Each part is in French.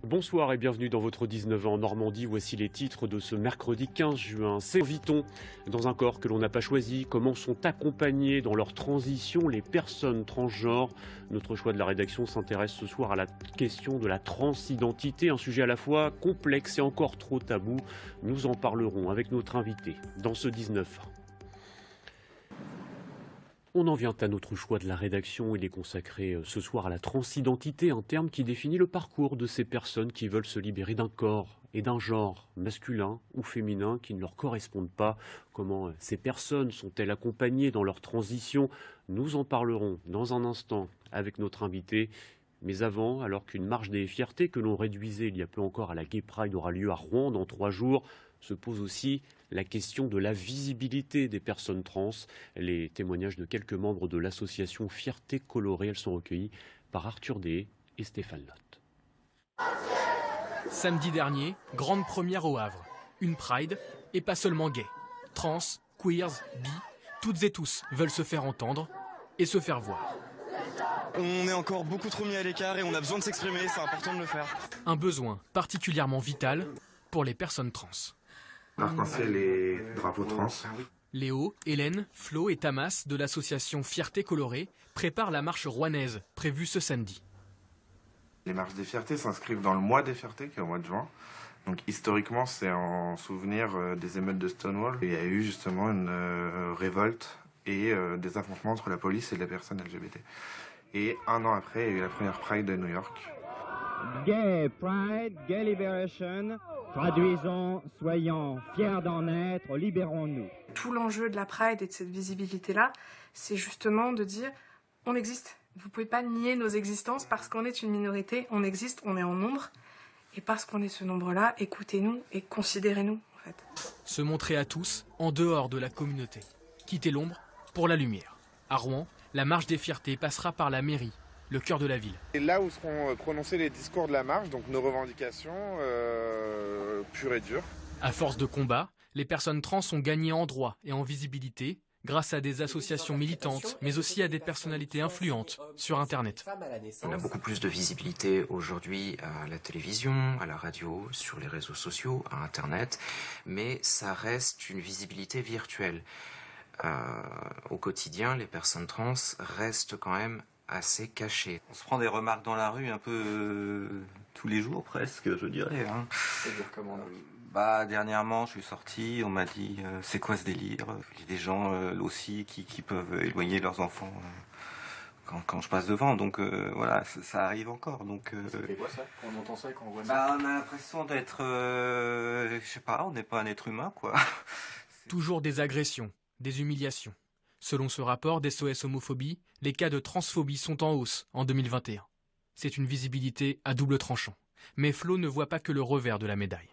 Bonsoir et bienvenue dans votre 19 ans en Normandie. Voici les titres de ce mercredi 15 juin. C'est vit-on dans un corps que l'on n'a pas choisi? Comment sont accompagnées dans leur transition les personnes transgenres? Notre choix de la rédaction s'intéresse ce soir à la question de la transidentité, un sujet à la fois complexe et encore trop tabou. Nous en parlerons avec notre invité dans ce 19. On en vient à notre choix de la rédaction. Il est consacré ce soir à la transidentité, un terme qui définit le parcours de ces personnes qui veulent se libérer d'un corps et d'un genre masculin ou féminin qui ne leur correspondent pas. Comment ces personnes sont-elles accompagnées dans leur transition? Nous en parlerons dans un instant avec notre invité. Mais avant, alors qu'une marche des fiertés que l'on réduisait il y a peu encore à la Gay Pride aura lieu à Rouen dans 3 jours, se pose aussi la question de la visibilité des personnes trans. Les témoignages de quelques membres de l'association Fierté Colorée, elles sont recueillies par Arthur Deshaies et Stéphane Lotte. Samedi dernier, grande première au Havre. Une Pride, et pas seulement gays. Trans, queers, bi, toutes et tous veulent se faire entendre et se faire voir. On est encore beaucoup trop mis à l'écart et on a besoin de s'exprimer, c'est important de le faire. Un besoin particulièrement vital pour les personnes trans. L'arc-en-ciel et drapeau trans. Léo, Hélène, Flo et Tamas de l'association Fierté Colorée préparent la marche rouennaise prévue ce samedi. Les marches des fiertés s'inscrivent dans le mois des fiertés qui est au mois de juin. Donc historiquement c'est en souvenir des émeutes de Stonewall. Il y a eu justement une révolte et des affrontements entre la police et les personnes LGBT. Et un an après, il y a eu la première Pride de New York. Gay Pride, Gay Liberation, traduisons, soyons fiers d'en être, libérons-nous. Tout l'enjeu de la Pride et de cette visibilité-là, c'est justement de dire, on existe. Vous ne pouvez pas nier nos existences parce qu'on est une minorité, on existe, on est en nombre. Et parce qu'on est ce nombre-là, écoutez-nous et considérez-nous, en fait. Se montrer à tous en dehors de la communauté. Quitter l'ombre pour la lumière. À Rouen, la marche des fiertés passera par la mairie, le cœur de la ville. Et là où seront prononcés les discours de la marche, donc nos revendications pures et dures. À force de combat, les personnes trans ont gagné en droit et en visibilité grâce à des associations militantes, mais aussi à des personnalités influentes sur Internet. On a beaucoup plus de visibilité aujourd'hui à la télévision, à la radio, sur les réseaux sociaux, à Internet, mais ça reste une visibilité virtuelle. Au quotidien, les personnes trans restent quand même assez cachées. On se prend des remarques dans la rue un peu tous les jours presque, je dirais. Hein. C'est-à-dire comment? Dernièrement, je suis sorti, on m'a dit c'est quoi ce délire? Il y a des gens aussi qui peuvent éloigner leurs enfants quand je passe devant, donc voilà, ça arrive encore. Donc, ça fait quoi ça quand on entend ça et quand on voit ça? On a l'impression d'être, je sais pas, on n'est pas un être humain quoi. Toujours des agressions, des humiliations. Selon ce rapport d'SOS Homophobie, les cas de transphobie sont en hausse en 2021. C'est une visibilité à double tranchant. Mais Flo ne voit pas que le revers de la médaille.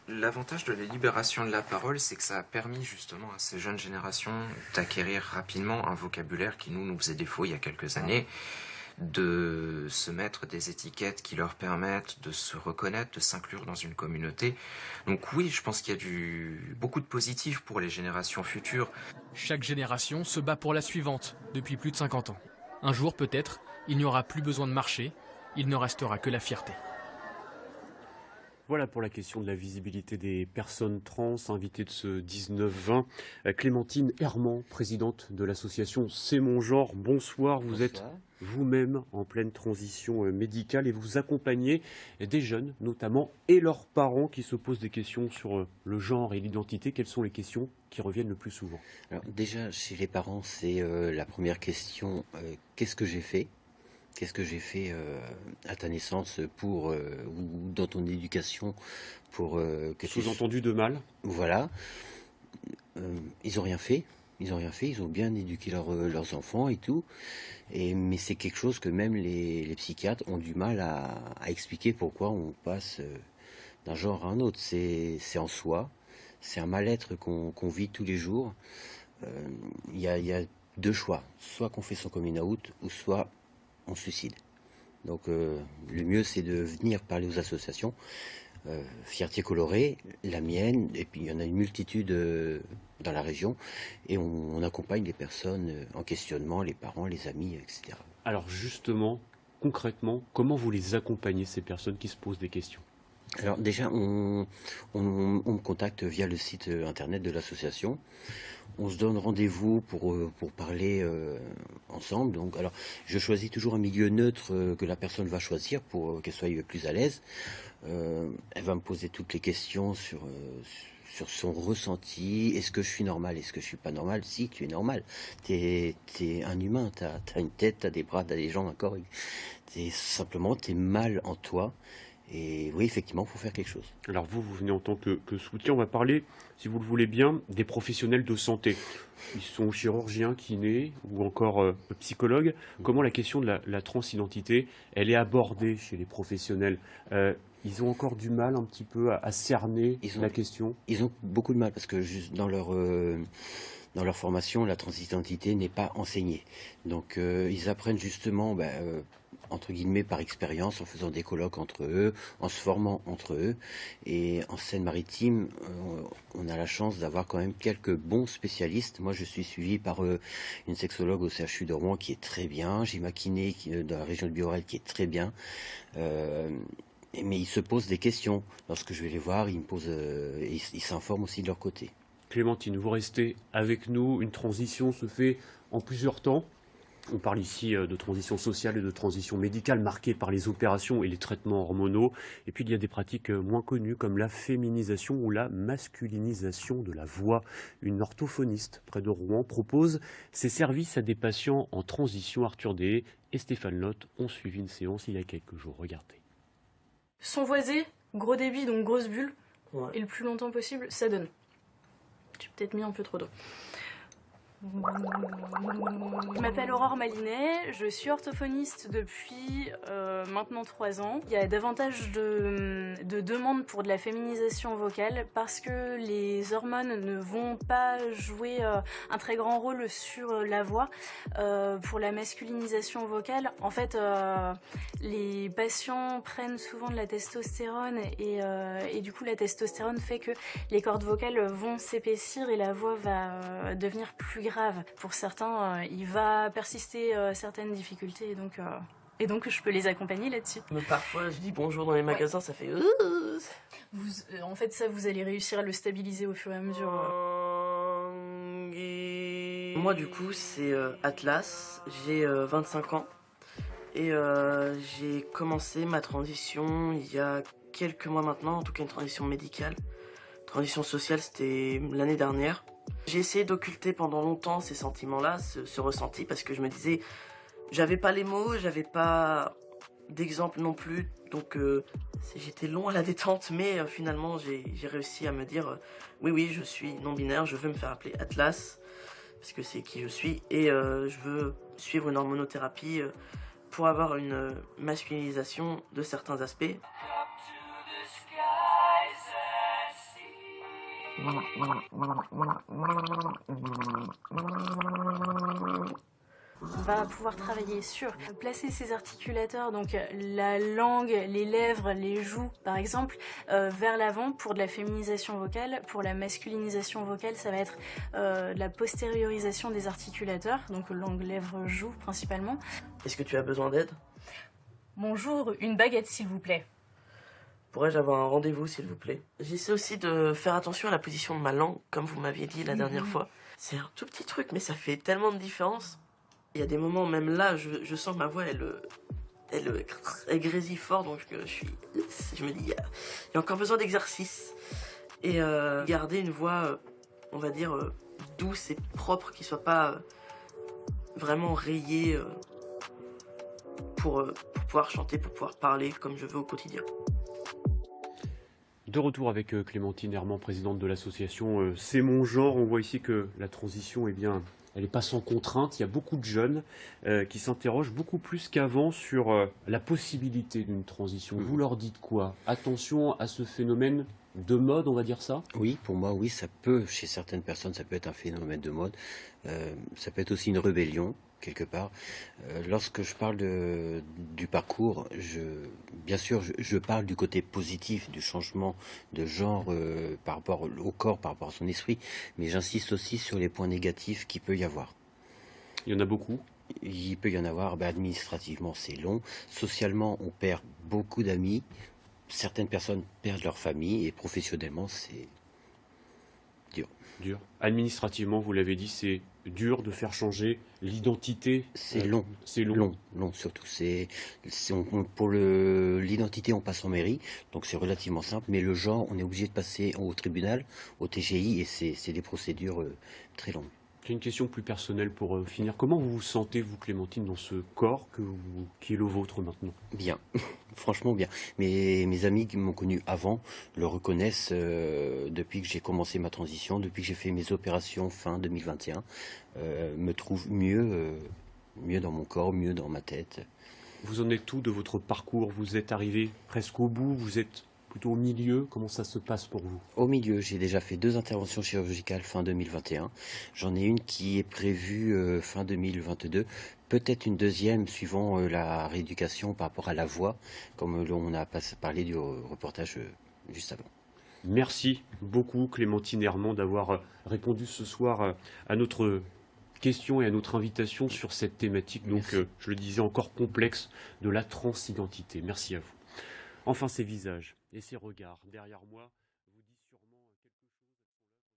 L'avantage de la libération de la parole, c'est que ça a permis justement à ces jeunes générations d'acquérir rapidement un vocabulaire qui nous faisait défaut il y a quelques années, de se mettre des étiquettes qui leur permettent de se reconnaître, de s'inclure dans une communauté. Donc oui, je pense qu'il y a beaucoup de positifs pour les générations futures. Chaque génération se bat pour la suivante depuis plus de 50 ans. Un jour peut-être, il n'y aura plus besoin de marcher, il ne restera que la fierté. Voilà pour la question de la visibilité des personnes trans, invitée de ce 19-20. Clémentine Herman, présidente de l'association C'est mon genre. Bonsoir, vous êtes vous-même en pleine transition médicale et vous accompagnez des jeunes notamment et leurs parents qui se posent des questions sur le genre et l'identité. Quelles sont les questions qui reviennent le plus souvent? Alors, déjà, chez les parents, c'est la première question, qu'est-ce que j'ai fait? Qu'est-ce que j'ai fait à ta naissance ou dans ton éducation pour que sous-entendu de mal? Voilà. Ils n'ont rien fait. Ils ont bien éduqué leurs enfants et tout. Mais c'est quelque chose que même les psychiatres ont du mal à expliquer pourquoi on passe d'un genre à un autre. C'est en soi. C'est un mal-être qu'on vit tous les jours. Il y a 2 choix. Soit qu'on fait son coming out, ou soit on se suicide. Donc le mieux c'est de venir parler aux associations. Fierté colorée, la mienne, et puis il y en a une multitude dans la région, et on accompagne les personnes en questionnement, les parents, les amis, etc. Alors justement, concrètement, comment vous les accompagnez, ces personnes qui se posent des questions? Alors déjà, on me contacte via le site internet de l'association. On se donne rendez-vous pour parler ensemble. Donc, alors, je choisis toujours un milieu neutre que la personne va choisir pour qu'elle soit plus à l'aise. Elle va me poser toutes les questions sur son ressenti. Est-ce que je suis normal? Est-ce que je suis pas normal? Si, tu es normal. T'es un humain. T'as une tête, t'as des bras, t'as des jambes, un corps. T'es mal en toi. Et oui, effectivement, il faut faire quelque chose. Alors vous venez en tant que soutien. On va parler, si vous le voulez bien, des professionnels de santé. Ils sont chirurgiens, kinés ou encore psychologues. Comment la question de la transidentité, elle est abordée chez les professionnels? Ils ont encore du mal un petit peu à cerner la question? Ils ont beaucoup de mal parce que juste dans leur formation, la transidentité n'est pas enseignée. Donc ils apprennent justement, entre guillemets, par expérience, en faisant des colloques entre eux, en se formant entre eux. Et en Seine-Maritime, on a la chance d'avoir quand même quelques bons spécialistes. Moi, je suis suivi par une sexologue au CHU de Rouen qui est très bien. J'ai ma kiné dans la région de Biorel qui est très bien. Mais ils se posent des questions. Lorsque je vais les voir, ils s'informent aussi de leur côté. Clémentine, vous restez avec nous. Une transition se fait en plusieurs temps. On parle ici de transition sociale et de transition médicale marquée par les opérations et les traitements hormonaux. Et puis il y a des pratiques moins connues comme la féminisation ou la masculinisation de la voix. Une orthophoniste près de Rouen propose ses services à des patients en transition. Arthur Deshaies et Stéphane Lotte ont suivi une séance il y a quelques jours. Regardez. Son voisé, gros débit, donc grosse bulle, et le plus longtemps possible, ça donne. J'ai peut-être mis un peu trop d'eau. Je m'appelle Aurore Malinet, je suis orthophoniste depuis maintenant 3 ans. Il y a davantage de demandes pour de la féminisation vocale parce que les hormones ne vont pas jouer un très grand rôle sur la voix. Pour la masculinisation vocale, en fait, les patients prennent souvent de la testostérone et du coup la testostérone fait que les cordes vocales vont s'épaissir et la voix va devenir plus grave. Pour certains, il va persister certaines difficultés et donc je peux les accompagner là-dessus. Mais parfois, je dis bonjour dans les magasins, ça fait... En fait, ça, vous allez réussir à le stabiliser au fur et à mesure. Moi, du coup, c'est Atlas, j'ai 25 ans et j'ai commencé ma transition il y a quelques mois maintenant, en tout cas une transition médicale. Transition sociale, c'était l'année dernière. J'ai essayé d'occulter pendant longtemps ces sentiments-là, ce ressenti, parce que je me disais, j'avais pas les mots, j'avais pas d'exemple non plus, donc j'étais long à la détente, mais finalement j'ai réussi à me dire, oui, je suis non-binaire, je veux me faire appeler Atlas, parce que c'est qui je suis, et je veux suivre une hormonothérapie pour avoir une masculinisation de certains aspects. On va pouvoir travailler sur placer ces articulateurs, donc la langue, les lèvres, les joues par exemple, vers l'avant pour de la féminisation vocale. Pour la masculinisation vocale, ça va être de la postériorisation des articulateurs, donc langue, lèvres, joues principalement. Est-ce que tu as besoin d'aide? Bonjour, une baguette s'il vous plaît. Pourrais-je avoir un rendez-vous, s'il vous plaît? J'essaie aussi de faire attention à la position de ma langue, comme vous m'aviez dit la dernière fois. C'est un tout petit truc, mais ça fait tellement de différence. Il y a des moments, même là, je sens que ma voix, elle grésille fort, donc je me dis, il y a encore besoin d'exercice. Et garder une voix, on va dire, douce et propre, qui soit pas vraiment rayée pour pouvoir chanter, pour pouvoir parler comme je veux au quotidien. De retour avec Clémentine Herman, présidente de l'association C'est mon genre. On voit ici que la transition, elle n'est pas sans contrainte. Il y a beaucoup de jeunes qui s'interrogent beaucoup plus qu'avant sur la possibilité d'une transition. Vous leur dites quoi? Attention à ce phénomène de mode, on va dire ça? Oui, pour moi, oui, ça peut, chez certaines personnes, ça peut être un phénomène de mode. Ça peut être aussi une rébellion. quelque part. Lorsque je parle du parcours, bien sûr, je parle du côté positif du changement de genre par rapport au corps, par rapport à son esprit, mais j'insiste aussi sur les points négatifs qu'il peut y avoir. Il y en a beaucoup? Il peut y en avoir, administrativement c'est long, socialement on perd beaucoup d'amis, certaines personnes perdent leur famille et professionnellement c'est dur. Dur. Administrativement, vous l'avez dit, c'est dur de faire changer l'identité. C'est long. C'est long. Long surtout. Pour l'identité, on passe en mairie, donc c'est relativement simple. Mais le genre, on est obligé de passer au tribunal, au TGI, et c'est des procédures très longues. J'ai une question plus personnelle pour finir. Comment vous vous sentez, vous, Clémentine, dans ce corps qui est le vôtre maintenant? Bien, franchement bien. Mes amis qui m'ont connu avant le reconnaissent depuis que j'ai commencé ma transition, depuis que j'ai fait mes opérations fin 2021, me trouvent mieux dans mon corps, mieux dans ma tête. Vous en êtes où de votre parcours? Vous êtes arrivé presque au bout? Vous êtes plutôt au milieu? Comment ça se passe pour vous? Au milieu, j'ai déjà fait 2 interventions chirurgicales fin 2021. J'en ai une qui est prévue fin 2022. Peut-être une deuxième suivant la rééducation par rapport à la voix, comme on a parlé du reportage juste avant. Merci beaucoup Clémentine Herman d'avoir répondu ce soir à notre question et à notre invitation sur cette thématique, donc je le disais encore complexe, de la transidentité. Merci à vous. Enfin ces visages et ces regards derrière moi.